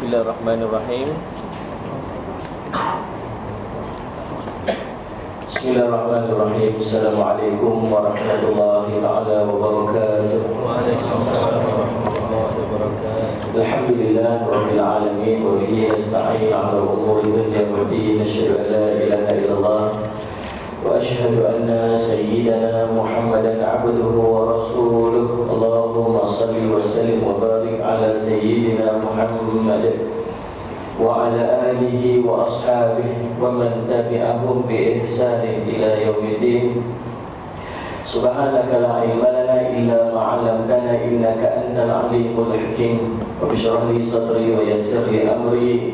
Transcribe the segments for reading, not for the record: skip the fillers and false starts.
Bismillahirrahmanirrahim. Bismillahirrahmanirrahim. Assalamualaikum warahmatullahi ta'ala wabarakatuh. Waalaikumsalam warahmatullahi wabarakatuh. Alhamdulillah rabbil alamin wa bihi nasta'in 'ala umuri dunya waddin. Asyhadu an la ilaha illallah wa asyhadu anna sayyidana Muhammadan 'abduhu wa rasuluh. Allahumma shalli wa sallim wa barik 'ala sayyidina Muhammad wa ala alihi wa ashabihi wa man tabi'ahum bi ihsanin ila yaumiddin. Subhanaka la ilma lana illa ma 'allamtana innaka antal alimul hakim. Rabbi shrah li sadri wa yassir li amri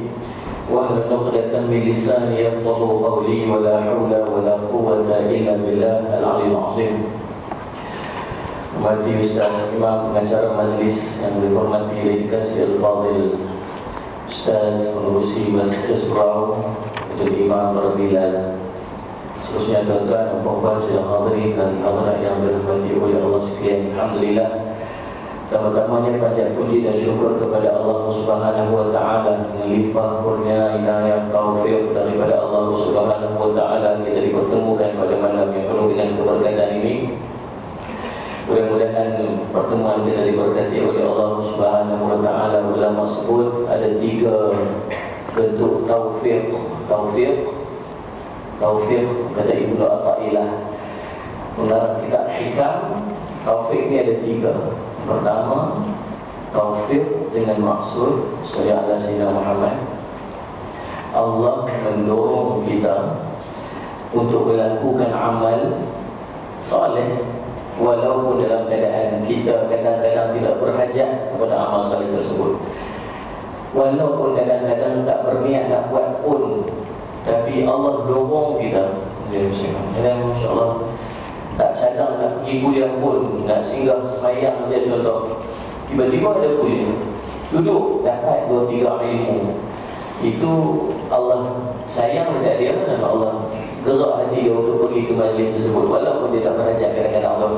wahlul 'uqdatam min lisani yafqahu qawli wa la haula wa la quwwata illa billah al-'aliyyil 'azim. Mari Ustaz Imam pengacara majlis yang dihormati dikasih al-fadil Ustaz pengurusi Masjid Surau, Imam Rabilal, seterusnya tuan-tuan dan puan-puan sidang hadirin dan hadirat yang dirahmati oleh Allah sekalian. Alhamdulillah, pertama-tamanya panjat puji dan syukur kepada Allah Subhanahu wa taala, melimpah kurnia inayah taufik daripada Allah Subhanahu wa taala kita dipertemukan pada malam yang penuh dengan keberkatan ini. Mudah-mudahan pertemuan kita diberkati oleh Allah Subhanahu wa taala. Ulama sebut ada 3 bentuk taufik. Taufik kata Ibnu Athaillah. Menurut kitab Hikam, taufik ni ada 3. Pertama, taufik dengan maksud sallallahu alaihi wasallam Muhammad. Allah mendorong kita untuk melakukan amal soleh walaupun dalam keadaan kita kadang-kadang tidak berhajat kepada amal soleh tersebut, walaupun kadang-kadang tak berniat nak buat pun, tapi Allah dorong kita. Jadi masya-Allah, tak cadang nak pergi kuliah pun, nak singgah sembahyang je contoh, tiba-tiba ada kuliah, duduk dapat 2-3 ilmu, itu Allah sayang dekat dia dan Allah gerak hati dia untuk pergi ke majlis tersebut walaupun dia tak berhajat kadang-kadang Allah.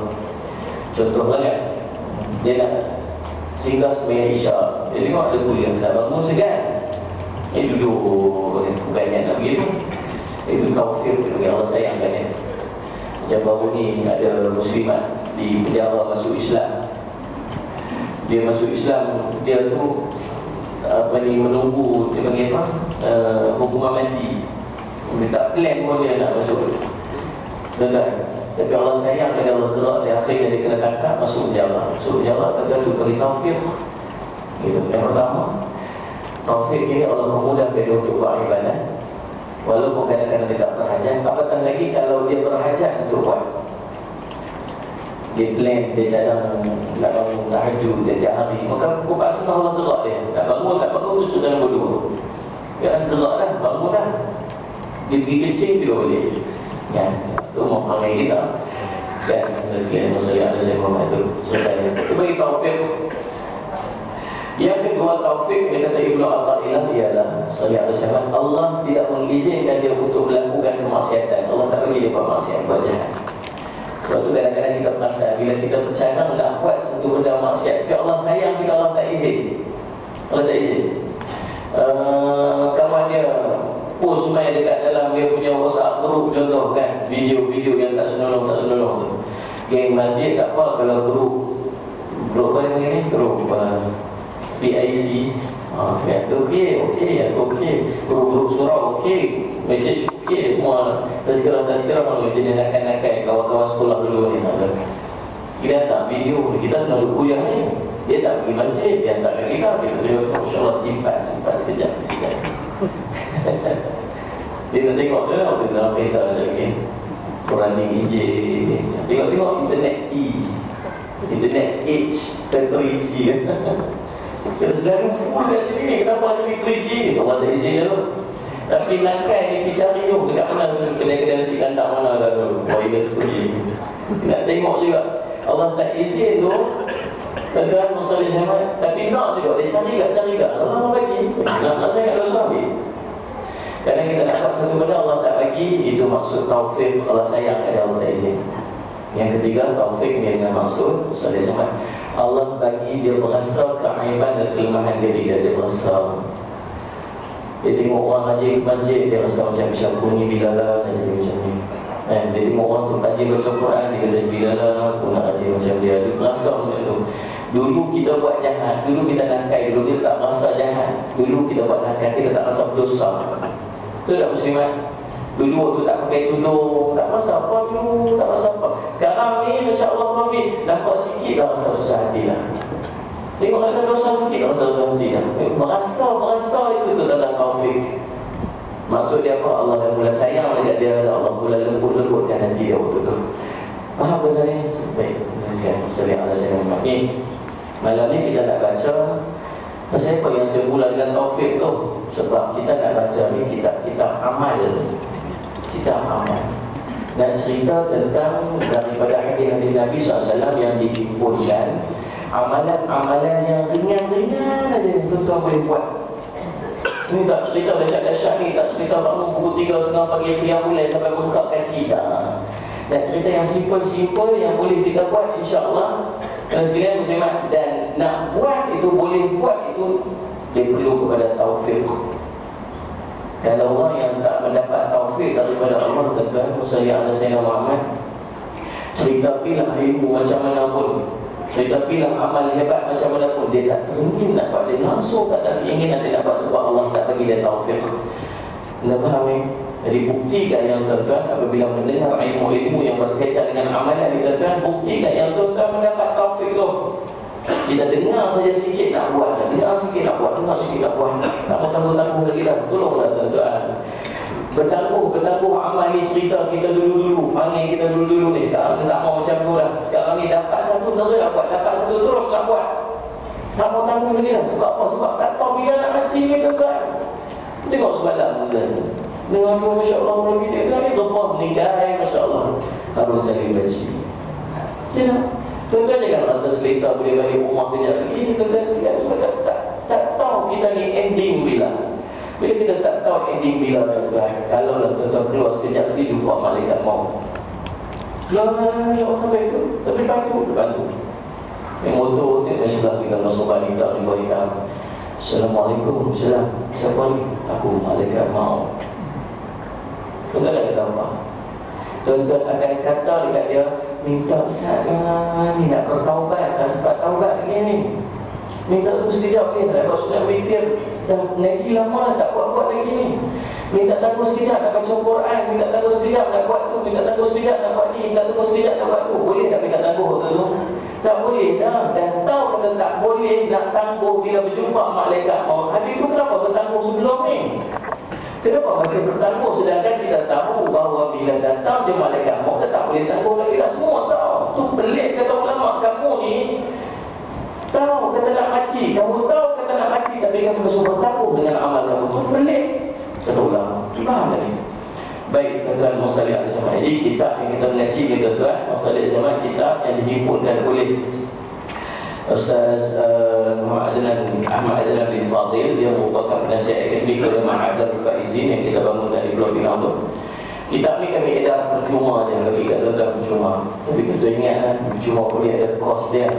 Contoh banget, dia nak singgah sembahyang Isyak, dia tengok ada kuliah, nak bangun segan, duduk bukannya nak begitu. Itu taufik yang Allah sayangkan dia. Macam baru ni ada muslimat di penjara masuk Islam. Dia masuk Islam, dia tu menunggu, dia panggil apa, hukuman mati. Dia tak plan pun dia nak masuk. Betul. Tapi Allah sayang pada Allah gerak dia, akhirnya dia kena tangkap, masuk penjara. Masuk penjara, tergantung beri taufik. Itu yang pertama. Taufik ini Allah memudahkan dia untuk buat ibadah walaupun kadang-kadang dia tak berhajat. Apatah lagi kalau dia berhajat untuk buat, dia plan, dia cadang nak bangun tahajud setiap hari, maka bukan senang Allah gerak dia. Tak bangun tu sudah nombor 2. Dia gerak dah, bangun dah, dia pergi kencing dia boleh. Kan? Itu mempengaruhi kita. Dan sekalian masalah ada saya mohon itu selesai. Itu bagi taufik. Yang kedua taufik yang kata Ibnu Athaillah ialah sallallahu alaihi wasallam, Allah tidak mengizinkan dia untuk melakukan kemaksiatan. Allah tak bagi dia buat maksiat, buat jahat. Sebab tu kadang-kadang kita perasan bila kita bercadang nak buat satu benda maksiat, tapi Allah sayang kita, Allah tak izin. Allah tak izin. Kawan dia post main dekat dalam dia punya WhatsApp group contoh kan, video-video yang tak senonoh tu. Geng masjid tak apa, kalau group apa yang ni, group PIC, ya tu okey, group surau okey, message okey, semua tazkirah kalau jadi nakal-nakal kawan-kawan sekolah dulu ni ada. Kita tak video, kita nak kuliah ni, dia tak pergi masjid, dia tak pergi kita tengok insya-Allah simpan sekejap. Dia nak tengok tu lah, dia nak kita lagi running engine, tengok internet age dan 3G kan. Dan sekarang full kat sini ni, kenapa ada 3G ni? Allah tak izin tu. Tapi nakal ni kita cari tu, dekat mana kedai-kedai nasi kandang mana dah tu, wireless 3G. Nak tengok juga, Allah tak izin tu. Tuan-tuan masalah zaman, tapi nak juga, dia cari tak, Allah bagi. Nak sangat dosa ambil. Kadang kita nak buat satu benda Allah tak bagi, itu maksud taufik, Allah sayang ada, Allah tak izin. Yang ketiga, taufik dia dengan maksud sallallahu alaihi wasallam, Allah bagi dia merasa keaiban dan kelemahan dia tidak, dia merasa Dia tengok orang haji ke masjid, dia rasa macam aku ni bilalah, dia jadi macam ni. Dia tengok orang tu haji baca Quran, dia rasa bilalah, aku nak haji macam dia. Dia rasa macam tu. Dulu kita buat jahat, dulu kita nakal, dulu kita tak rasa jahat. Dulu kita buat nakal, kita tak rasa berdosa. Betul tak muslimat? Dulu waktu tak pakai tudung, tak rasa apa dulu, tak rasa apa. Sekarang ni insya-Allah Rabbi nampak sikit dah rasa susah hati lah. Tengok rasa dosa sikit, rasa dosa hati lah. Merasa itu tu dalam taufik. Maksud dia apa? Allah dah mula sayang dekat dia, Allah mula lembut-lembutkan hati dia waktu tu. Faham benda ni? Baik, Assalamualaikum warahmatullahi wabarakatuh. Malam ni kita nak baca pasal apa yang sebulan dengan taufik tu. Sebab kita nak baca ni kitab amal. Kitab amal. Nak cerita tentang daripada hadis-hadis Nabi SAW yang dihimpunkan, amalan-amalan yang ringan-ringan aja tuan-tuan boleh buat. Ini tak cerita dahsyat-dahsyat ni, tak cerita bangun pukul 3.30 pagi qiyam mulai sampai bengkak kaki dah. Dan cerita yang simple-simple yang boleh kita buat insya-Allah. Dan sekalian muslimat, dan nak buat itu, boleh buat itu, dia perlu kepada taufik. Kalau orang yang tak mendapat taufik daripada Allah, tuan-tuan, Sayyidina Muhammad, cerita pilah ilmu macam mana pun, cerita pilah amal hebat macam mana pun, dia tak teringin nak buat, dia langsung tak ada keinginan dia nak buat sebab Allah tak bagi dia taufik. Anda faham ni? Jadi buktikan yang tuan-tuan apabila mendengar ilmu-ilmu yang berkaitan dengan amalan ni, tuan-tuan, buktikan yang tuan-tuan mendapat taufik tu. Kita dengar saja sikit nak buat, dengar sikit nak buat, dengar sikit nak buat, tak mau tangguh-tangguh lagi dah. Tolonglah tuan-tuan, bertangguh amal ni. Cerita kita dulu-dulu, panggil kita dulu-dulu ni, sekarang kita tak mau macam tu dah. Sekarang ni dapat satu terus nak buat, dapat satu terus nak buat, tak mau tangguh lagi dah. Sebab apa? Sebab tak tahu bila nak mati ni tuan-tuan. Tengok semalam tuan-tuan, dengan dia masya-Allah Nabi dia ni lepas meninggal, masya-Allah harus saling benci. Jangan tuan-tuan jangan rasa selesa boleh balik rumah kejap lagi. Tuan-tuan sekalian, tak tahu kita ni ending bila. Bila kita tak tahu ending bila, tuan-tuan, kalau lah tuan-tuan keluar sekejap lagi jumpa malaikat maut. Ya Allah sampai itu, tapi bantu. Yang motor tu sebelah dengan Rasulullah ni tak jumpa kita. Assalamualaikum, salam. Siapa ni? Aku malaikat maut. Tuan-tuan dah kata apa? Tuan-tuan akan kata dekat dia, minta sana ni nak bertaubat, tak sempat taubat lagi ni. Minta tu sekejap ni, tak dapat sudah mikir, dah ngaji lama dah tak buat-buat lagi ni. Minta tangguh sekejap nak baca Quran, minta tangguh sekejap nak buat tu, minta tangguh sekejap nak buat ni, minta tangguh sekejap nak buat tu. Boleh tak minta tangguh tu? Tak boleh dah. Dan tahu kata tak boleh nak tangguh bila berjumpa malaikat maut. Habis tu kenapa bertangguh sebelum ni? Kenapa masih bertangguh sedangkan kita tahu bahawa bila datang je malaikat maut tak boleh tangguh lagi dah. Semua tahu. Tu pelik kata ulama, kamu ni tahu kata nak mati, kamu tahu kata nak mati, tapi kamu masih bertangguh dengan amal kamu. Tu pelik kata ulama. Faham tak ni? Baik tuan-tuan masalah al-zaman. Jadi kitab yang kita mengaji ni tuan-tuan, masalah al-zaman, kitab yang dihimpunkan oleh Ustaz Ahmad Adnan bin Fadil. Dia merupakan penasihat akademik oleh Ma'adar Faizin yang kita bangun dari Pulau Pinang tu. Kitab ni kami edar percuma je, bagi kat tuan-tuan percuma. Tapi kita ingat kan, percuma boleh ada kos dia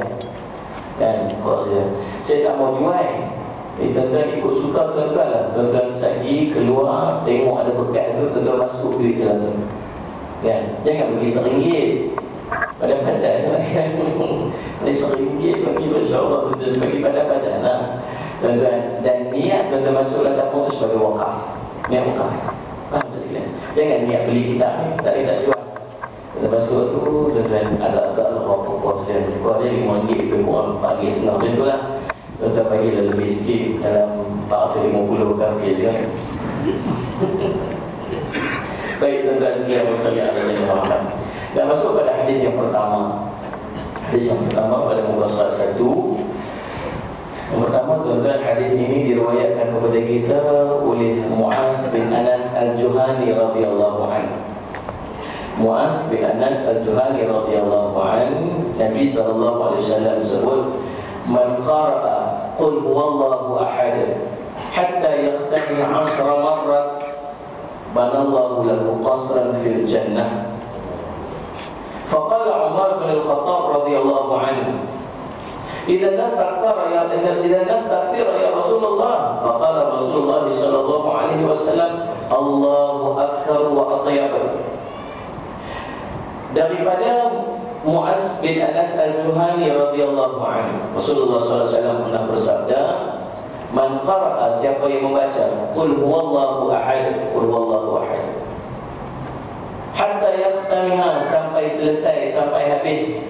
kan, kos dia. Saya tak mau jual. Tuan-tuan ikut suka tuan-tuan lah. Tuan-tuan sagi keluar, tengok ada bekas tu, tuan-tuan masuk duit je lah tu kan. Jangan bagi RM1 padan-padan lah kan. Bagi RM1 bagi insyaAllah tuan-tuan bagi padan-padan lah tuan-tuan. Dan niat tuan-tuan masuk dalam kampung tu sebagai wakaf. Niat wakaf. Faham tak sekalian? Jangan niat beli kitab ni, tak boleh tak jual. Tuan-tuan masuk tu, tuan-tuan agak-agak lah kos dia. Kos dia RM5, lebih kurang RM4.5 macam tu lah. Tuan-tuan bagi lebih sikit dalam 450 kafir kan. Baik tuan-tuan sekalian, wassalamualaikum. Dan masuk pada hadis yang pertama. Hadis yang pertama pada muka surat 1. Yang pertama tuan-tuan, hadis ini diriwayatkan kepada kita oleh Muaz bin Anas al-Juhani radhiyallahu anhu. Muaz bin Anas al-Juhani radhiyallahu anhu, Nabi sallallahu alaihi wasallam sebut, man qara'a qul huwallahu ahad hatta yaqtani 10 marrat banallahu lahu qasran fil jannah. Faqala Umar bin Al-Khattab radhiyallahu anhu, Idza nastaghfara ya Rasulullah. Faqala Rasulullah sallallahu alaihi wasallam, Allahu akbar wa atyab. Daripada Mu'az bin Anas al-Juhani radhiyallahu anhu, Rasulullah sallallahu alaihi wasallam pernah bersabda, man qara'a, siapa yang membaca qul huwallahu ahad, qul huwallahu ahad, hatta yaftamiha, sampai selesai, sampai habis.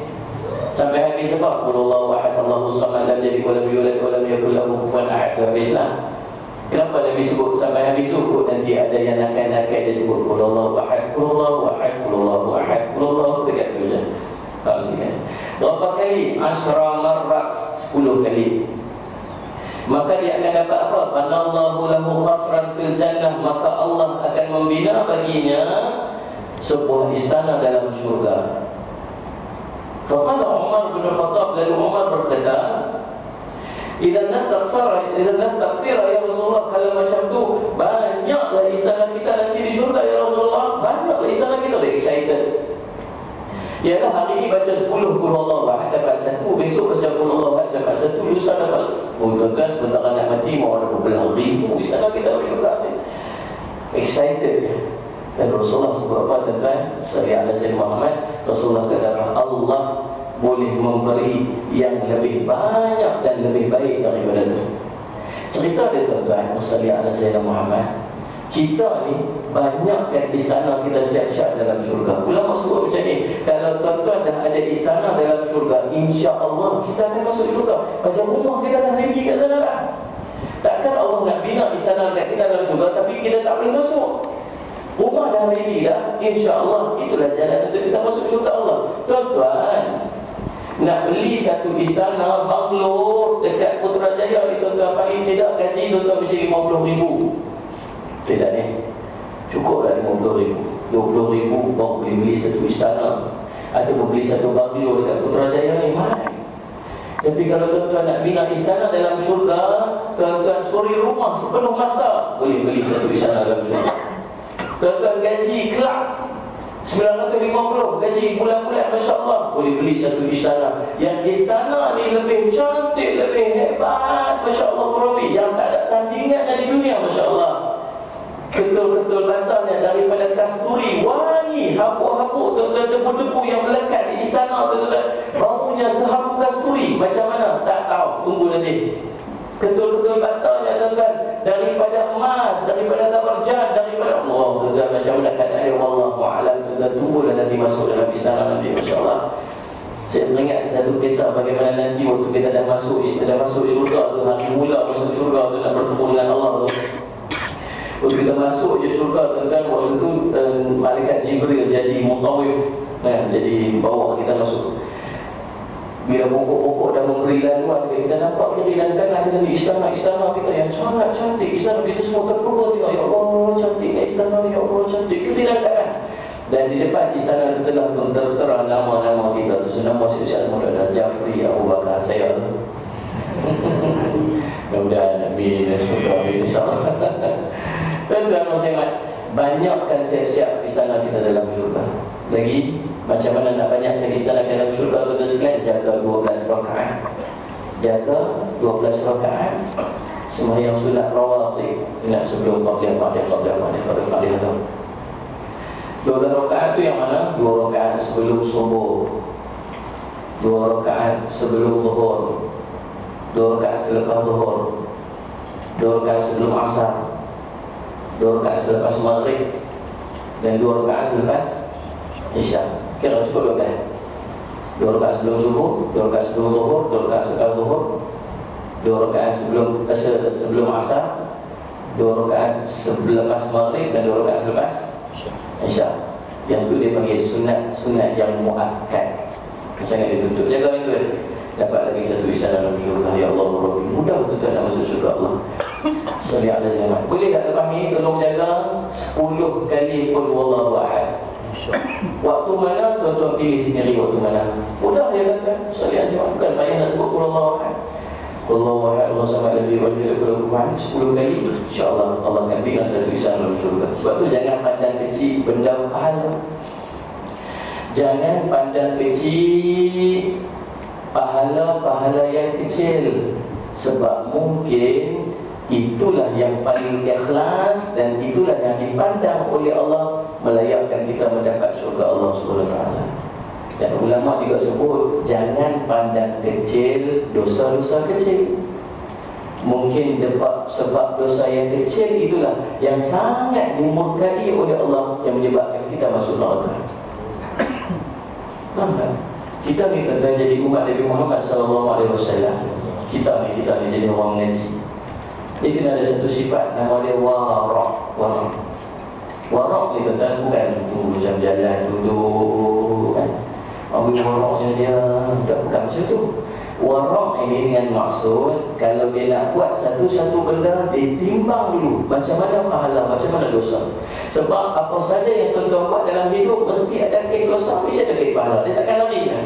Sampai habis apa? Qul huwallahu ahad, Allahu samad, lam yalid wa lam yulad wa lam yakul lahu kufuwan ahad. Habislah. Kenapa Nabi sebut sampai habis tu? Nanti ada yang nakal-nakal dia sebut qul huwallahu ahad, qul huwallahu ahad, qul huwallahu ahad, qul huwallahu ahad, dekat tu je. Faham tak? Berapa kali? 10 marrat, 10 kali. Maka dia akan dapat apa? Banallahu lahu qasran fil jannah, maka Allah akan membina baginya sebuah istana dalam syurga. Faqala Umar bin Khattab, lalu Umar berkata, Idza nastaghfira ya Rasulullah, kalau macam tu banyaklah istana kita nanti di syurga ya Rasulullah, banyaklah istana kita. Excited. Ialah hari ini baca 10 qul huwallahu ahad dapat 1, besok baca qul huwallahu ahad dapat 1, lusa dapat. Oh tuan-tuan, sebentar nak mati mau ada berbelah ribu istana kita di syurga. Excited. Dan Rasulullah sebut apa tuan-tuan? Sallallahu alaihi Muhammad, Rasulullah kata Allah boleh memberi yang lebih banyak dan lebih baik daripada itu. Cerita dia tuan-tuan, Sallallahu alaihi Muhammad, kita ni banyakkan istana kita siap-siap dalam syurga. Ulama sebut macam ni, kalau tuan-tuan dah ada istana dalam syurga, insya-Allah kita akan masuk syurga. Pasal rumah kita dah ready kat sana dah. Takkan Allah nak bina istana kat kita dalam syurga tapi kita tak boleh masuk. Rumah dah ready dah, insya-Allah itulah jalan untuk kita masuk syurga Allah. Tuan-tuan, nak beli satu istana banglo dekat Putrajaya ni tuan-tuan, paling tidak gaji tuan-tuan mesti 50,000. Tidak ni, cukup lah 50,000, 20,000 baru boleh beli satu istana atau beli satu banglo dekat Putrajaya ni, mahal. Tapi kalau tuan-tuan nak bina istana dalam syurga, tuan-tuan suri rumah sepenuh masa boleh beli satu istana dalam syurga. Tuan-tuan gaji kelak 950 gaji bulan-bulan, Masya Allah, boleh beli satu istana. Yang istana ni lebih cantik, lebih hebat, Masya Allah, Rabi, yang tak ada tandingannya di dunia, Masya Allah. Ketul-ketul batanya daripada kasturi, wangi, habuk-habuk, tuan-tuan, debu-debu yang melekat di istana, tuan-tuan, baunya sehabuk kasturi. Macam mana? Tak tahu, tunggu nanti. Ketul-ketul batanya, tuan-tuan, daripada emas, daripada tabarjan, daripada Allah, tuan-tuan, macam mana keadaan wallahu a'lam, tuan-tuan, tunggulah nanti masuk dalam istana nanti, Masya-Allah. Saya teringat satu kisah bagaimana nanti waktu kita dah masuk syurga tu, hari mula masuk syurga tu, nak bertemu dengan Allah tu. Waktu kita masuk je syurga, tuan-tuan, waktu tu malaikat Jibril jadi mutawif, jadi bawa kita masuk. Bila pokok-pokok dah memberi laluan, kita nampak kiri dan kanan dengan istana-istana kita yang sangat cantik. Istana kita semua terpukul tengok, ya Allah, cantiknya istana, ya Allah, cantik, kiri dan kanan. Dan di depan istana itu telah tertera nama-nama kita tu. Nama siapa adalah Jafri Abu Bakar, saya. Mudah-mudahan Nabi dan Surga insya-Allah. Dan sangat banyakkan siap-siap istana kita dalam syurga. Lagi macam mana nak banyakkan istana dalam syurga tu sekalian, jaga 12 rakaat. Jaga 12 rakaat. Sembahyang sunat rawatib, sunat sebelum fardhu. 12 rakaat tu yang mana? 2 rakaat sebelum subuh, 2 rakaat sebelum zuhur, 2 rakaat selepas zuhur, 2 rakaat sebelum asar, 2 rakaat selepas maghrib, dan 2 rakaat selepas isya. Kira cukup 12. 2 rakaat sebelum subuh, 2 rakaat sebelum zuhur, 2 rakaat selepas zuhur, 2 rakaat sebelum asar, 2 rakaat selepas maghrib, dan 2 rakaat selepas isya. Yang tu dia panggil sunat yang muakkad. Sangat dituntut. Jaga itu dapat lagi satu istana dalam syurga. Ya Allah, Rabbi, mudah betul nak masuk syurga Allah. Sallallahu alaihi wasallam. Boleh tak terpahami? Tolong jaga 10 kali qul huwallahu ahad. Waktu mana tuan-tuan pilih sendiri waktu mana. Mudah dia kata. Sallallahu alaihi wasallam, bukan payah nak sebut qul huwallahu ahad. Qul huwallahu ahad, Allah samad lam yalid wa lam yulad 10 kali, insya-Allah Allah akan bina satu istana dalam syurga. Sebab tu jangan pandang kecil benda pahala. Jangan pandang kecil pahala-pahala yang kecil. Sebab mungkin itulah yang paling ikhlas dan itulah yang dipandang oleh Allah melayakkan kita mendapat syurga Allah SWT. Dan ulama juga sebut, jangan pandang kecil dosa-dosa kecil. Mungkin sebab dosa yang kecil itulah yang sangat dimurkai oleh Allah, yang menyebabkan kita masuk neraka. Faham tak? Kita ni tentang jadi umat Nabi Muhammad SAW. Kita ni jadi orang ngaji. Dia kena ada satu sifat, nama dia warak. Warak ni tentang bukan tunggu jam jalan duduk kan. Waraknya dia bukan macam tu. Warak ini dengan maksud, kalau dia nak buat satu-satu benda, dia timbang dulu macam mana pahala, macam mana dosa. Sebab apa saja yang tuan-tuan buat dalam hidup mesti ada kait dosa, mesti ada kait pahala. Dia takkan lari kan?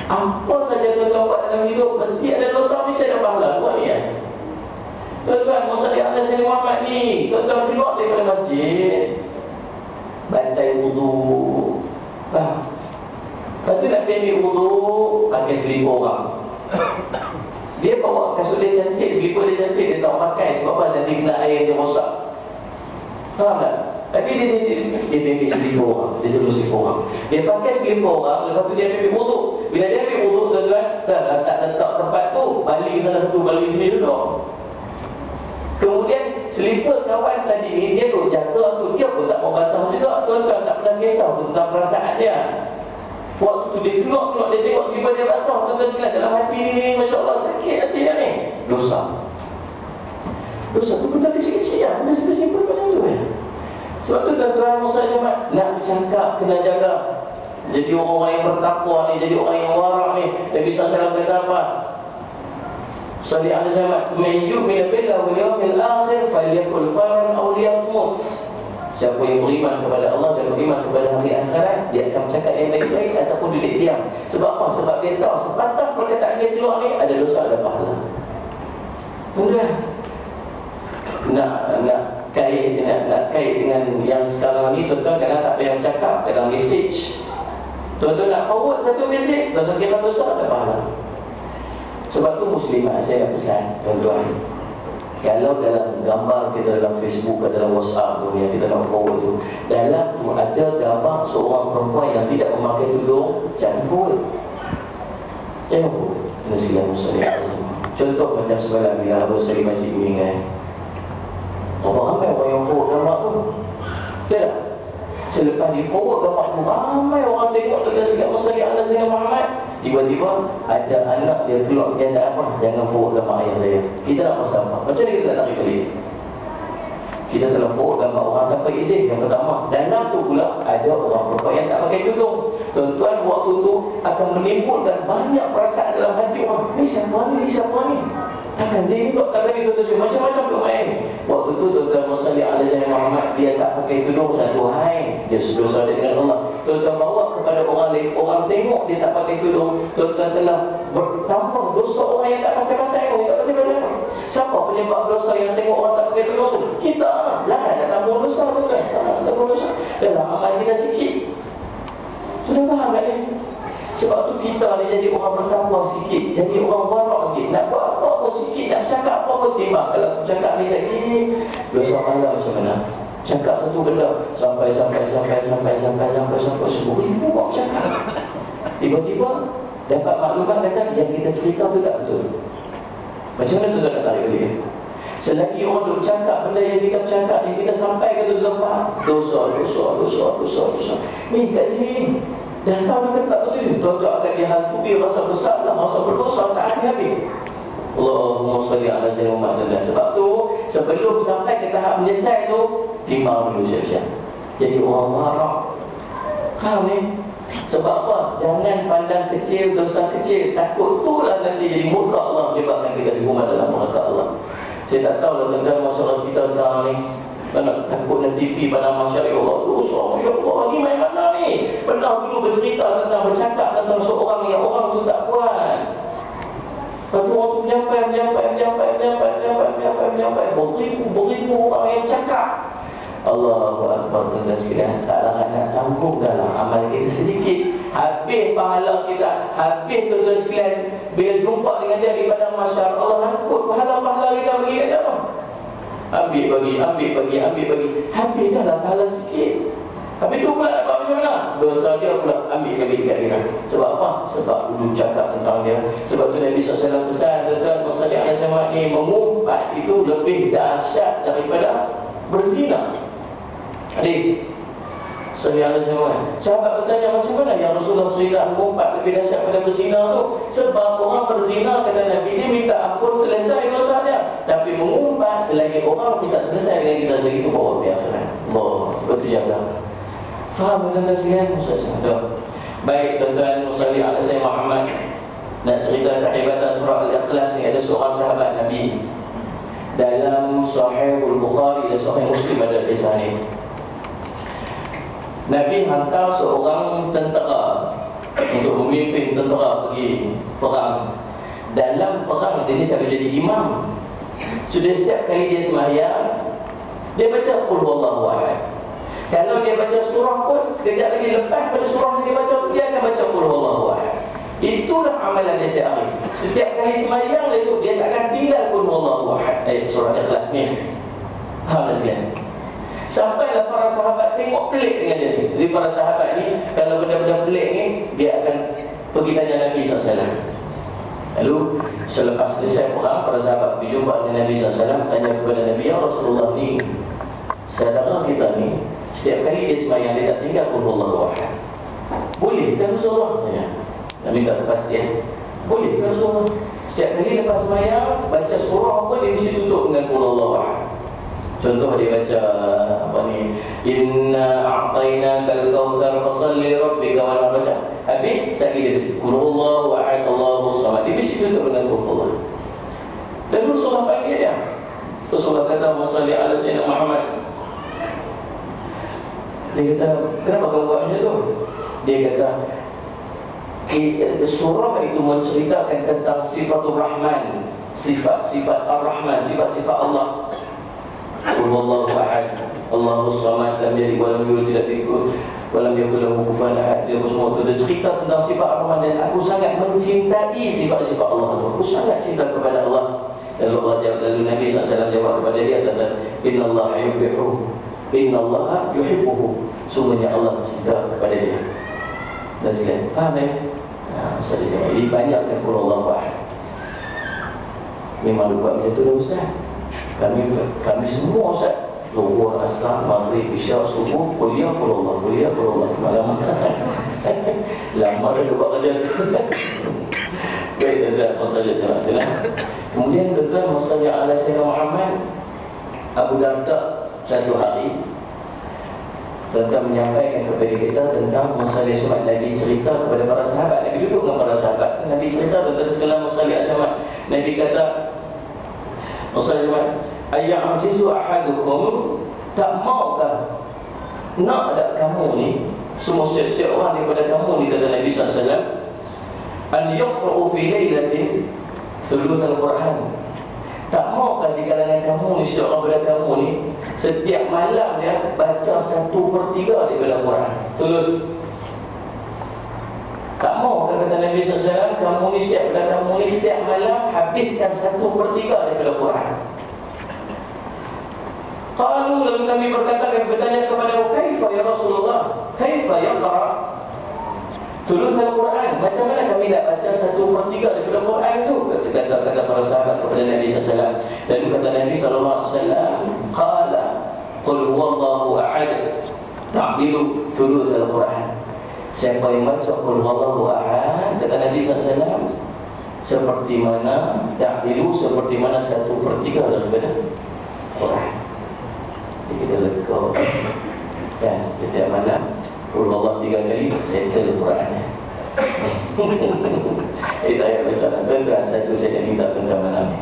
Apa saja tuan-tuan buat dalam hidup mesti ada dosa, mesti ada pahala. Buat ni kan? Tuan-tuan, Musalli ala Sayyidina Muhammad ni, tuan-tuan keluar daripada masjid, bantai wudu, faham? Lepas tu nak ambil wudu, pakai selipar orang. Dia bawa kasut dia cantik, selipar dia cantik, dia tak pakai. Sebab apa? Nanti kena air dia rosak. Faham tak? Tapi dia ambil selipar orang. Dia suruh selipar orang. Dia pakai selipar orang, lepas tu dia ambil wudu. Bila dia ambil wudu, tuan-tuan, tak letak tempat tu, balik salah satu, balik sini duduk. Kemudian selipar kawan tadi ni, dia tu jatuh tu, dia pun tak mau basah juga. Tuan-tuan tak pernah kisah tentang perasaan dia. Waktu tu dia keluar dia tengok selipar dia basah. Tuan-tuan sekalian, dalam hati ni, Masya Allah, sakit hati dia ni. Dosa tu benda kecil-kecil lah. Benda simple macam tu ya. Sebab tu tuan-tuan Musalli nak bercakap, kena jaga. Jadi orang yang bertakwa ni, jadi orang yang warak ni. Nabi SAW kata apa? Salli ala Muhammad, man yu'minu billahi wal yawmil akhir falyakul khairan aw liyasmut. Siapa yang beriman kepada Allah dan beriman kepada hari akhirat, dia akan bercakap yang baik-baik ataupun duduk diam. Sebab apa? Sebab dia tahu sepatah perkataan dia keluar ni ada dosa, ada pahala. Tuan-tuan, nak kait dengan yang sekarang ni, tuan-tuan kadang tak payah bercakap dalam message. Tuan-tuan nak forward satu message, tuan-tuan kira dosa, ada pahala. Sebab tu muslimat saya nak pesan, tuan-tuan, kalau dalam gambar kita dalam Facebook atau dalam WhatsApp tu yang kita nak forward tu, dalam tu ada gambar seorang perempuan yang tidak memakai tudung, jangan forward. Jangan forward. Contoh macam semalam bila Abang Seri Masjid Kuningan, ramai orang yang forward gambar tu. Betul tak? Selepas di forward gambar tu, ramai orang tengok tegak-tegak Musalli ala Sayyidina Muhammad. Tiba-tiba ada anak dia keluar, dia tak apa, jangan forward gambar ayah saya. Kita nak pasal apa? Macam mana kita tak tarik balik? Kita telah forward gambar orang tanpa izin, yang pertama. Dalam tu pula ada orang perempuan yang tak pakai tudung. Tuan-tuan, waktu tu akan menimbulkan banyak perasaan dalam hati orang. Ni siapa ni? Takkan dia ni tak berani tuan-tuan, macam-macam tu main. Waktu tu tuan-tuan Musalli ala Sayyidina Muhammad, dia tak pakai tudung, satu hai, dia berdosa dengan Allah. Tuan-tuan bawa kepada orang lain, orang tengok dia tak pakai tudung, tuan-tuan telah bertambah dosa orang yang tak pasal-pasal, orang tak pasal-pasal. Siapa penyebab dosa yang tengok orang tak pakai tudung tu? Kita lah, nak tambah dosa tu kan? Tak tambah dosa. Dalam amal kita sikit. Sudah faham tak ni? Sebab tu kita ni jadi orang bertakwa sikit, jadi orang warak sikit. Nak buat apa-apa sikit, nak cakap apa-apa timbang. Kalau cakap ni saya gini, dosa Allah macam mana? Cakap satu benda sampai 10,000 orang cakap. Tiba-tiba dapat maklumat kata yang kita cerita tu tak betul. Macam mana tu nak tarik balik? Selagi orang tu bercakap benda yang kita bercakap ni, kita sampai ke tu tempat, dosa. Ni kat sini ni. Dan kalau kita tak betul, tuan-tuan akan dihantui rasa bersalah, rasa berdosa tak habis-habis. Allahumma salli ala Sayyidina Muhammad. Sebab tu sebelum sampai ke tahap menyesal tu, timbang dulu siap-siap. Jadi orang warak. Faham ni? Sebab apa? Jangan pandang kecil, dosa kecil. Takut tu lah nanti jadi murka Allah, menyebabkan kita dihukum dalam murka Allah. Saya tak tahu lah tentang masalah kita sekarang ni. Nak takut nanti pergi pada masyarakat Allah. Dosa, Masya Allah, ni main mana ni? Pernah dulu bercerita tentang, bercakap tentang seorang yang orang tu tak puan. Lepas tu orang tu menyampai beribu orang yang cakap. Allahu Akbar, tuan-tuan sekalian, tak larat nak campur dalam amal kita sedikit. Habis pahala kita, habis tuan-tuan sekalian, bila jumpa dengan dia di padang mahsyar, Allah angkut pahala-pahala kita bagi kat dia. Ambil bagi. Habis dah lah pahala sikit. Habis tu pula nak buat macam mana? Dosa dia pula ambil bagi dekat dia. Sebab apa? Sebab dulu cakap tentang dia. Sebab tu Nabi SAW pesan, tuan-tuan masalah yang sama ni, mengumpat itu lebih dahsyat daripada berzina. Adik, sahabat bertanya, macam mana yang Rasulullah SAW mengumpat lebih dahsyat pada berzina tu? Sebab orang berzina, kata Nabi, dia minta ampun selesai dosa dia. Tapi mengumpat selagi orang tidak selesai dengan kita segitu, bawa biar akhirat. Allah, betul jaga. Faham tuan-tuan sekalian? Baik tuan-tuan, Musalli ala Sayyidina Muhammad. Nak cerita kehebatan surah Al-Ikhlas ni, ada seorang sahabat Nabi. Dalam Sahih Al-Bukhari dan Sahih Muslim ada kisah ni. Nabi hantar seorang tentera untuk memimpin tentera pergi perang. Dalam perang dia siapa jadi imam. Sudah setiap kali dia sembahyang, dia baca Qul Huwallahu Ahad. Kalau dia baca surah pun, sekejap lagi lepas pada surah yang dia baca, dia akan baca Qul Huwallahu Ahad. Itulah amalan dia setiap hari. Setiap kali sembahyang itu, dia tak akan tinggal Qul Huwallahu Ahad. Surah Ikhlas ni. Alhamdulillah. Sampailah para sahabat tengok pelik dengan dia ni. Jadi para sahabat ni, kalau benda-benda pelik ni, dia akan pergi tanya Nabi SAW. Lalu selepas selesai perang, para sahabat pergi jumpa dengan Nabi SAW, tanya kepada Nabi, ya Rasulullah ni, saudara kita ni, setiap kali dia sembahyang, dia tak tinggal Qul Huwallahu Ahad. Boleh kan Rasulullah? Tanya. Nabi tak kepastian. Boleh kan Rasulullah? Setiap kali lepas sembahyang, baca surah apa, dia mesti tutup dengan Qul Huwallahu Ahad. Contoh dia baca apa ni, inna a'tainakal kautsar fashalli rabbika wa baca. Habis sekali dia Qul Huwallahu Ahad Allahus Samad. Dia mesti tutup dengan Qul Huwallah. Dan Rasulullah panggil dia. Rasulullah kata, Musalli ala Sayyidina Muhammad. Dia kata, kenapa kau buat macam tu? Dia kata, surah itu menceritakan tentang sifatul Rahman, sifat-sifat Ar-Rahman, sifat-sifat Allah. Qul Huwallahu Ahad Allahus Samad, lam yalid wa lam yulad, tidak diikut, wa lam yakul lahu kufuwan ahad. Dia semua itu, dia cerita tentang sifat Ar-Rahman. Dan aku sangat mencintai sifat-sifat Allah. Aku sangat cinta kepada Allah. Lalu Allah jawab, lalu Nabi SAW jawab kepada dia, kata, innallaha yuhibbuhu, innallaha yuhibbuhu, sungguhnya Allah cinta kepada dia. Dan sekalian, faham ya? Jadi banyakkan Qul Huwallahu Ahad. Memang lupa macam tu dah Ustaz. Kami semua Ustaz, Zuhur, Asar, Maghrib, Isya, Subuh, kuliah Qul Huwallah malam. Lama dah buat kerja. Baik, tuan-tuan, masalah salatlah. Kemudian tuan-tuan, masalah ala Sayyidina Muhammad, Abu Darda satu hari tuan-tuan menyampaikan kepada kita tentang masalah salat. Nabi cerita kepada para sahabat. Nabi duduk dengan para sahabat, Nabi cerita tentang segala masalah salat. Nabi kata, masalah salat, ayya'ajizu ahadukum, tak maukah, nak ada kamu ni, semua setiap orang daripada kamu ni, kata Nabi SAW, an yaqra'u fi lailatin thuluth al-Quran. Tak maukah di kalangan kamu ni, setiap orang daripada kamu ni, setiap malam dia baca 1/3 daripada Quran. Thuluth. Tak mau, kata Nabi SAW, kamu ni setiap malam habiskan 1/3 daripada Quran. Qalu, lalu kami bertanya kepada kaifa ya Rasulullah, kaifa yaqra thuluth al-Quran, macam mana kami nak baca 1/3 daripada Quran tu? Kata para sahabat kepada Nabi SAW. Dan kata Nabi SAW, qala qul huwallahu ahad ta'dilu thuluth al-Quran. Siapa yang baca Qul Huwallahu Ahad, kata Nabi SAW, seperti mana ta'dilu, seperti mana 1/3 daripada Quran. Jadi kita lekau dan setiap malam Qul Huwallahu 3 kali, settle Quran. Itu ayat baca. Tuan-tuan, satu saya minta tuan-tuan malam ni.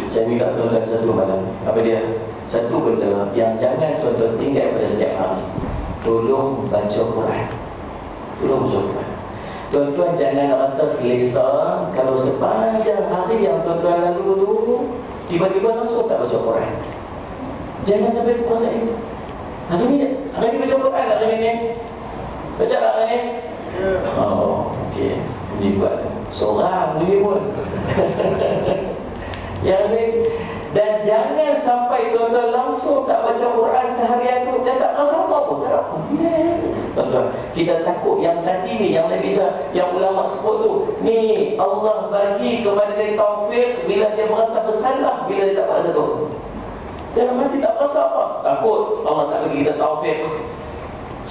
Saya minta tuan-tuan satu malam. Apa dia? Satu benda yang jangan tuan-tuan tinggal pada setiap hari. Tolong baca Quran. Tolong baca Quran. Tuan-tuan jangan rasa selesa kalau sepanjang hari yang tuan-tuan lalu tu tiba-tiba langsung tak baca Quran. Jangan sampai puasa itu. Hari ni baca Quran hari ni. Baca hari ni. Oh, okey. Ini buat seorang bunyi pun. Yang ni. Dan jangan sampai tuan-tuan langsung tak baca Quran seharian tu dan tak rasa apa-apa. Tak apa. Tuan-tuan, kita takut yang tadi ni, yang Nabi yang ulama sebut tu, ni Allah bagi kepada dia taufik bila dia merasa bersalah, bila dia tak baca tu. Dalam hati tak rasa apa. Takut Allah tak bagi kita taufik.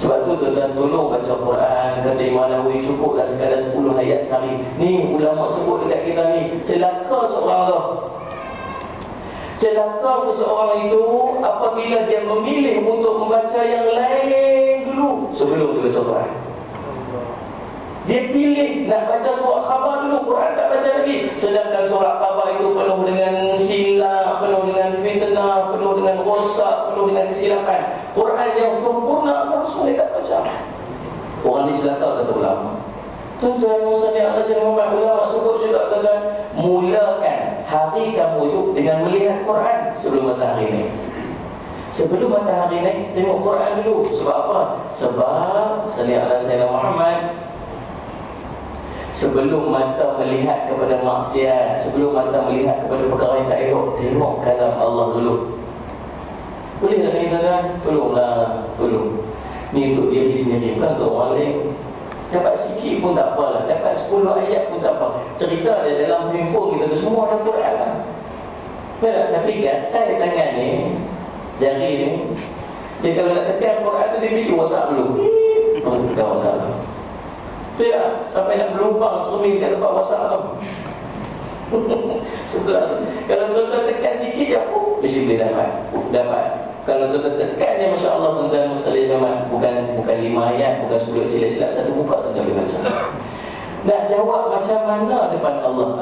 Sebab tu tuan-tuan tolong baca Quran. Kata Imam Nawawi, cukuplah sekadar 10 ayat sehari. Ni ulama sebut dekat kita ni, celaka seorang tu. Celaka seseorang itu apabila dia memilih untuk membaca yang lain dulu sebelum dia baca Quran. Dia pilih nak baca surat khabar dulu, Quran tak baca lagi. Sedangkan surat khabar itu penuh dengan silap, penuh dengan fitnah, penuh dengan rosak, penuh dengan kesilapan. Quran yang sempurna langsung dia tak baca. Orang ni celaka kata ulama. Tuan-tuan, ulama sebut juga tuan-tuan, mulakan hari kamu itu dengan melihat Quran sebelum matahari naik. Sebelum matahari naik, tengok Quran dulu. Sebab apa? Sebab Sayyidina Muhammad, sebelum mata melihat kepada maksiat, sebelum mata melihat kepada perkara yang tak elok, tengok kalam Allah dulu. Boleh tak ni tuan-tuan? Tolonglah, tolong. Ni untuk diri sendiri, bukan untuk orang lain. Dapat sikit pun tak apalah, dapat 10 ayat pun tak apa. Cerita dia dalam handphone kita tu semua ada Quran lah. Tapi gatal tangan ni, jari ni, dia kalau nak tekan Quran tu dia mesti WhatsApp dulu. Tekan WhatsApp tu. Betul tak? Sampai nak berlumpang cermin kat tempat WhatsApp tu. Setelah tu, kalau tuan-tuan tekan sikit je apa? Mesti boleh dapat. Kalau tuan-tuan tekan ni, Masya Allah, tuan-tuan masalah zaman bukan 5 ayat, bukan 10 silap-silap satu buka tuan-tuan boleh baca. Nak jawab macam mana depan Allah?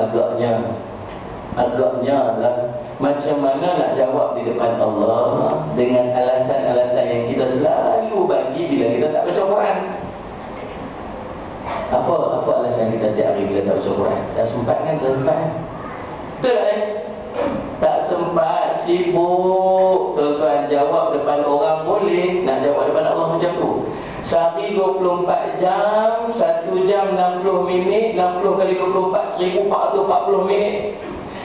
Agaknya lah, macam mana nak jawab di depan Allah dengan alasan-alasan yang kita selalu bagi bila kita tak baca Quran. Apa alasan kita tiap hari bila tak baca Quran? Tak sempat kan tuan-tuan? Betul tak? Tak sempat, sibuk. Tuan-tuan jawab depan orang boleh, nak jawab depan Allah macam tu. Sehari 24 jam, 1 jam 60 minit, 60 kali 24, 1440 minit.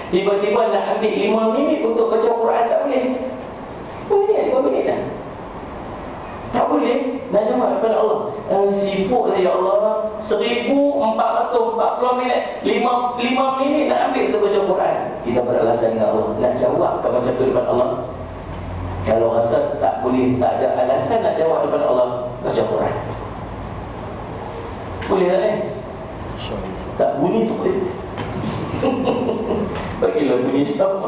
Tiba-tiba nak ambil 5 minit untuk baca Quran, tak boleh. Boleh 5 minit dah. Tak boleh. Nak jawab depan Allah, sibuklah ya Allah, 1440 minit, 5 minit nak ambil untuk baca Quran. Kita beralasan dengan Allah, nak jawab ke macam tu depan Allah? Kalau rasa tak boleh, tak ada alasan nak jawab depan Allah, baca Quran. Boleh tak ni? Tak bunyi tu boleh. Bagilah bunyi stop.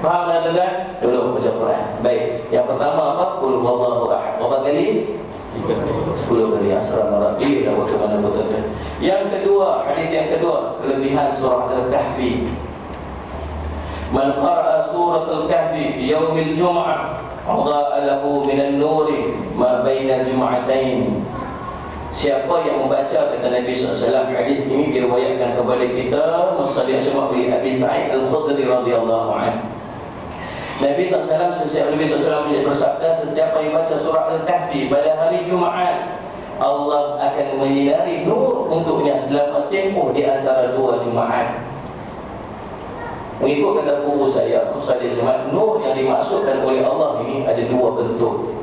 Faham tak tuan-tuan? Dulu baca Quran. Baik, yang pertama apa? Qul huwallahu ahad. Berapa kali? 10 kali. Asrama Rabbi. Bagaimana betul-betul. Yang kedua, hadis yang kedua, kelebihan surah Al-Kahfi. Man qara'a surah Al-Kahfi fi yaumil Jum'ah, adha'a lahu minan nuri ma baina jum'atain. Siapa yang membaca, kata Nabi SAW, hadis ini diriwayatkan kepada kita Musnad oleh Abi Sa'id Al-Khudri radhiyallahu anhu. Nabi SAW bersabda, sesiapa yang baca surah Al-Kahfi pada hari Jumaat, Allah akan menyinari nur untuknya selama tempoh di antara 2 Jumaat. Mengikut kata guru saya, Ustaz Ismail, nur yang dimaksudkan oleh Allah ini ada 2 bentuk.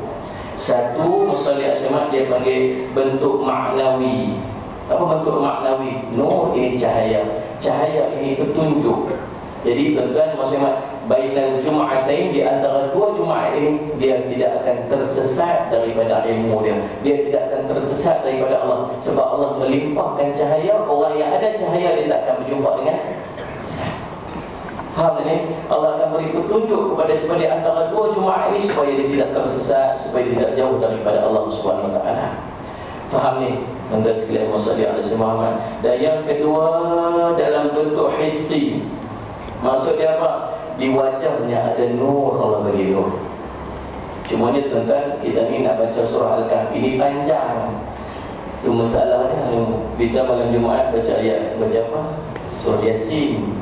Satu, Musallih Asyamat dia panggil bentuk maknawi. Apa bentuk maknawi? Nur ini cahaya. Cahaya ini petunjuk. Jadi tuan-tuan Muslimat, bainal Jum'atain, di antara 2 Jumaat ini, dia tidak akan tersesat daripada ilmu dia. Dia tidak akan tersesat daripada Allah. Sebab Allah melimpahkan cahaya. Orang yang ada cahaya, dia tak akan berjumpa dengan faham ni? Allah akan beri petunjuk kepada sebagai antara 2 Jumaat ini supaya dia tidak tersesat, supaya tidak jauh daripada Allah Subhanahu Wa Taala. Faham ni? Tuan-tuan sekalian, wassallallahu alaihi wasallam. Dan yang kedua, dalam bentuk hissi. Maksud dia apa? Di wajahnya ada nur, Allah bagi nur. Cumanya tuan-tuan, kita ni nak baca surah Al-Kahfi ini panjang. Itu masalahnya. Kita malam Jumaat baca ayat, baca apa? Surah Yasin.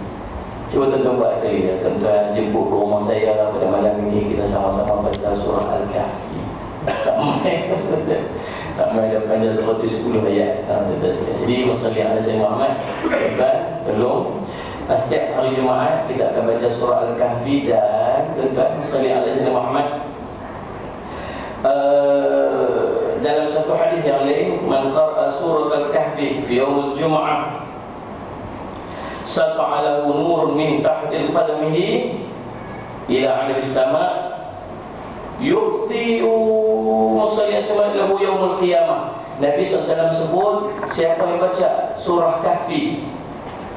Cuba tuan-tuan buat sekali ya. Tuan-tuan jemput ke rumah saya pada malam ini, kita sama-sama baca surah Al-Kahfi. Tak main. tak main panjang seperti 10 ayat. Jadi masalah ala Sayyidina Muhammad belum. Setiap hari Jumaat kita akan baca surah Al-Kahfi dan masalah ala Sayyidina Muhammad. Dalam satu hadis yang lain, man qara'a surah Al-Kahfi fi yaumil Jum'ah sata'a lahu nur min tahti qadamihi ila 'ala as-sama' yu'ti'u musalli lahu yaumul qiyamah. Nabi SAW sebut, siapa yang baca surah Kahfi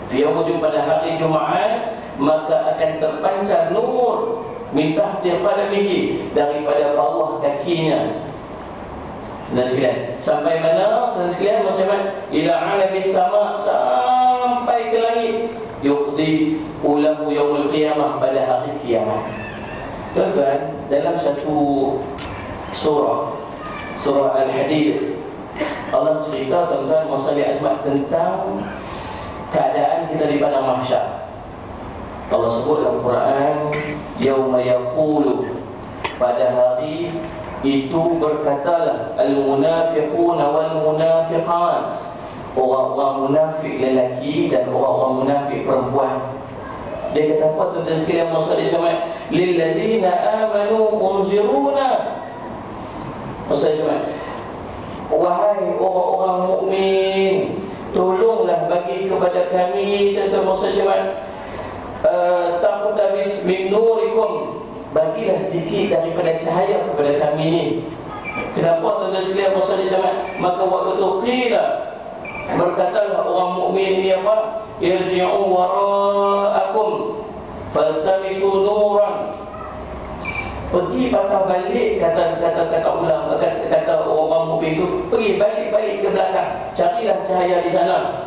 di yaumul pada hari Jumaat, maka akan terpancar nur min tahti qadamihi, daripada bawah kakinya. Dan sekalian, sampai mana? Dan sekalian, maksudnya ila 'ala as-sama', sampai ke langit. Yuqdi ulahu yaumul qiyamah, pada hari kiamat. Tuan-tuan, dalam satu surah Al-Hadid, Allah cerita tuan-tuan masalah azmat tentang keadaan kita di padang mahsyar. Allah sebut dalam Quran, yauma yaqulu, pada hari itu berkatalah al-munafiquna wal munafiqat, orang-orang munafik lelaki dan orang-orang munafik perempuan. Dia kata apa tuan-tuan sekalian masalah sama lilladzina amanu unziruna. Masalah sama, wahai orang-orang mukmin, tolonglah bagi kepada kami, tuan-tuan masalah sama, taqtabis min nurikum, bagilah sedikit daripada cahaya kepada kami ini. Kenapa tuan-tuan sekalian masalah sama? Maka waktu itu qila, berkatalah orang mukmin ini apa? Irji'u wara'akum faltamisu nuran. Pergi patah balik, kata ulama, kata orang mukmin itu, pergi balik ke belakang, carilah cahaya di sana.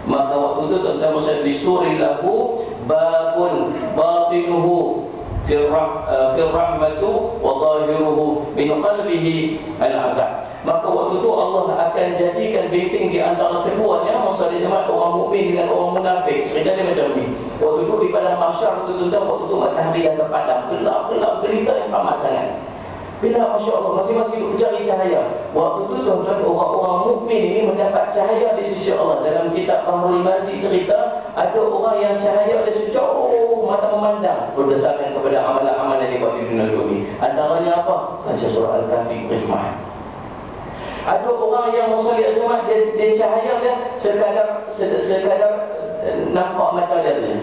Maka waktu itu tuan-tuan masalah disuri lahu babun batinuhu firrahmatu wa zahiruhu min qalbihi al-azab. Maka waktu itu Allah akan jadikan binting di antara keduanya, masalah sama orang mukmin dengan orang munafik. Cerita dia macam ni. Waktu itu di padang mahsyar tu tuan-tuan, waktu itu matahari yang terpadam, gelap gelita yang amat sangat. Bila Masya Allah masing-masing mencari cahaya. Waktu itu tuan-tuan, orang-orang mukmin ini mendapat cahaya di sisi Allah. Dalam kitab Fahrul Mazi cerita, ada orang yang cahaya dia sejauh mata memandang berdasarkan kepada amalan-amalan yang dibuat di dunia ini. Antaranya apa? Baca surah Al-Kahfi berjemaah. Ada orang yang musalli asma, dia cahaya dia sekadar nampak mata dia.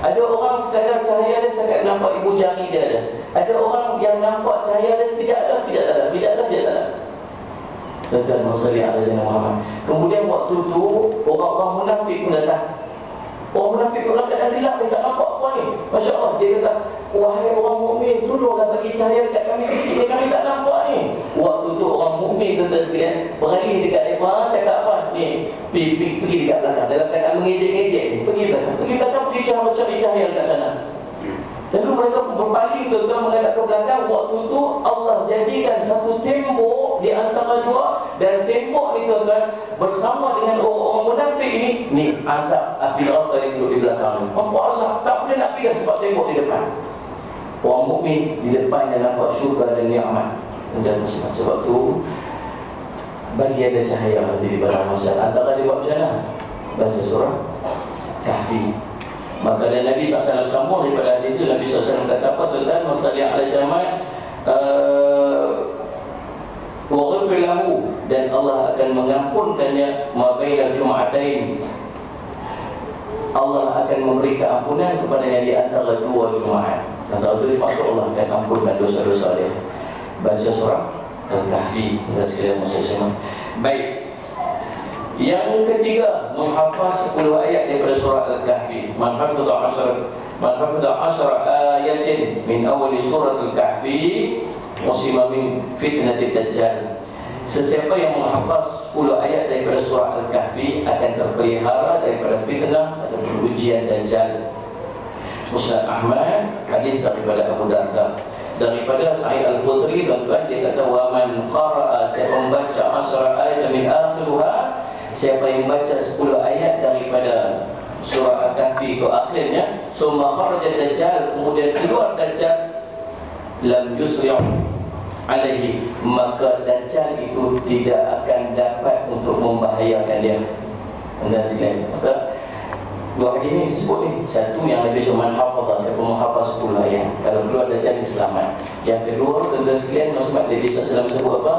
Ada orang sekadar cahaya dia sekadar nampak ibu jari dia. Ada orang yang nampak cahaya dia tidak ada. Tuan-tuan musalli ala Sayyidina Muhammad. Kemudian waktu tu orang-orang munafik pun datang. Orang munafik pun datang, dia tak nampak apa ni. Masya Allah, dia kata, wahai orang mukmin, tolonglah bagi cahaya dekat kami sikit ni, kami tak nampak ni. Waktu tu orang mukmin tuan-tuan sekalian berani dekat mereka, cakap apa ni, pergi dekat belakang, dalam keadaan mengejek-ngejek, pergi belakang, pergi cari cahaya dekat sana. Lalu mereka berpaling tuan-tuan menghadap ke belakang. Waktu tu Allah jadikan satu tembok di antara dua, dan tembok ni tuan-tuan bersama dengan orang-orang munafik ini, ni azab api neraka yang duduk di belakang ni. Nampak azab, tak boleh nak pergi sebab tembok di depan. Orang mukmin di depannya nampak syurga dan nikmat. Dan sebab tu bagi ada cahaya di padang mahsyar. Antara dia buat macam mana? Baca surah Kahfi. Maka dan Nabi SAW sambung daripada hadis itu, Nabi SAW kata apa tuan-tuan? Masalah al-syamad waghfir lahu, dan Allah akan mengampunkannya mabainal jum'atain. Allah akan memberi keampunan kepadanya di antara dua Jumaat. Antara itu dimaksud Allah akan ampunkan dosa-dosa dia. Baca surah Al-Kahfi dan sekalian muslim. Baik. Yang ketiga, menghafaz 10 ayat daripada surah Al-Kahfi. Man hafidha 10 ayatin min awal surah Al-Kahfi usima min fitnatid dajjal. Sesiapa yang menghafaz 10 ayat daripada surah Al-Kahfi akan terpelihara daripada fitnah atau ujian dajjal. Musnad Ahmad, hadis daripada Abu Darda. Daripada Sa'id Al-Khudri, tuan-tuan, dia kata, wa man qara'a, siapa membaca 10 ayat min akhiruha, siapa yang baca 10 ayat daripada surah Al-Kahfi ke akhirnya, summa kharaja dajjal, kemudian keluar dajjal, lam yusri', alaihi, maka Dajjal itu tidak akan dapat untuk membahayakan dia. Dan sekalian, maka dua hadis ini disebut ni. Satu yang lebih cuma hafazah, siapa menghafaz 10 ayat, kalau keluar Dajjal selamat. Yang kedua, tuan-tuan sekalian, Rasulullah SAW sebut apa?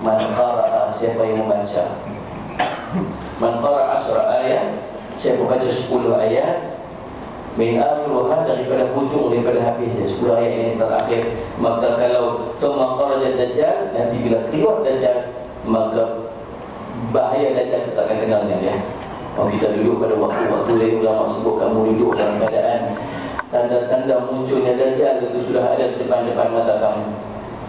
Man qara'a, siapa yang membaca. Man qara'a 10 ayat, siapa baca 10 ayat, min akhiruha, daripada hujung, daripada habis 10 ayat yang terakhir, maka kalau thumma kharaja Dajjal, nanti bila keluar Dajjal, maka bahaya Dajjal kita akan kenal dengan dia. Kalau kita duduk pada waktu-waktu lain, ulama sebut kamu duduk dalam keadaan tanda-tanda munculnya Dajjal itu sudah ada di depan-depan mata kamu.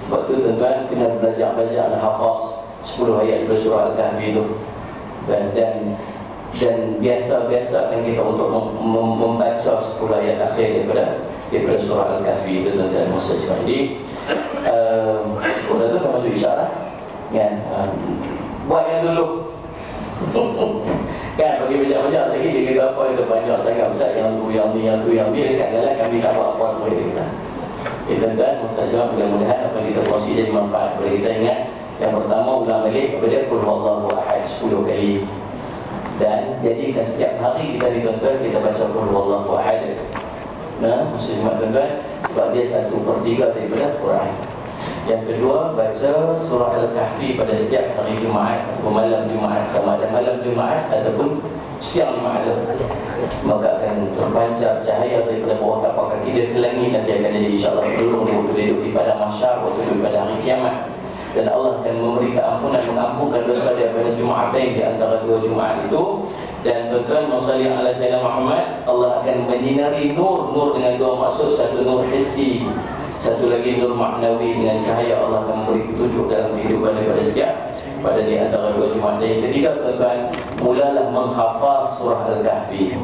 Sebab tu tuan-tuan kena belajar dan hafaz 10 ayat daripada surah Al-Kahfi itu. Dan biasa-biasakan kita untuk membaca 10 ayat akhir daripada surah Al-Kahfi itu, tuan-tuan masa sekarang. Jadi sudah tu kan masuk isyarat kan, buat yang dulu kan, bagi banyak-banyak lagi dia kata apa itu banyak sangat Ustaz, yang tu yang ni dekat jalan kami tak buat apa boleh kita. Tuan-tuan Ustaz Syah, mudah-mudahan apa kita kongsi jadi manfaat. Boleh kita ingat yang pertama, ulang balik kepada qul huwallahu ahad 10 kali. Dan jadikan setiap hari kita ni tuan-tuan kita baca qul huwallahu ahad. Nah, maksudnya tuan-tuan, sebab dia 1/3 daripada Quran. Yang kedua, baca surah Al-Kahfi pada setiap hari Jumaat atau malam Jumaat, sama ada malam Jumaat ataupun siang Jumaat, maka akan terpancar cahaya daripada bawah tapak kaki dia ke langit. Nanti akan jadi insyaAllah pelurung dia waktu duduk di padang mahsyar, waktu duduk pada hari kiamat. Dan Allah akan memberi keampunan, mengampunkan dosa dia pada Jumaatain, di antara 2 Jumaat itu. Dan tuan-tuan masalli ala Sayyidina Muhammad, Allah akan menyinari nur dengan 2 maksud. Satu nur hissi, satu lagi nur maknawi, dengan cahaya Allah akan memberi petunjuk dalam kehidupan daripada setiap pada di antara 2 Jumaat. Dan yang ketiga, tuan-tuan, mulalah menghafaz surah Al-Kahfi,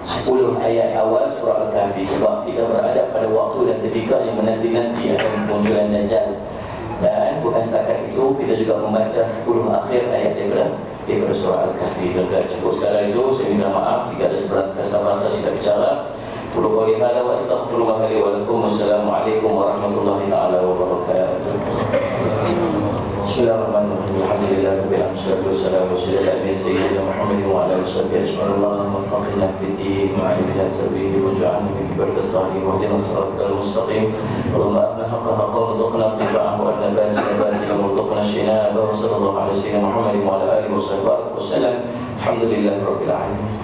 10 ayat awal surah Al-Kahfi, sebab kita berada pada waktu dan ketika yang menanti-nanti akan kemunculan Dajjal. Dan bukan setakat itu, kita juga membaca 10 akhir ayat daripada surah Al-Kahfi. Tuan-tuan, cukup sekadar itu. Saya minta maaf jika ada seberat kasar-kasar silap bicara. Qul qawli hadza wa astaghfirullah li wa lakum. Wassalamualaikum warahmatullahi taala wabarakatuh. Bismillahirrahmanirrahim. Alhamdulillahirabbil alamin. Wassalatu wassalamu ala sayyidina Muhammad wa ala alihi washabbihi ajma'in. Allahumma faqihna fid din wa 'allimna sabili waj'alna min ibadika as-salihin wahdinas siratal mustaqim. Allahumma arina haqqa haqqan warzuqna ittiba'ahu wa arina batila batilan warzuqna ijtinaba. Wa sallallahu ala sayyidina Muhammad wa ala alihi wasallam. Alhamdulillahirabbil alamin.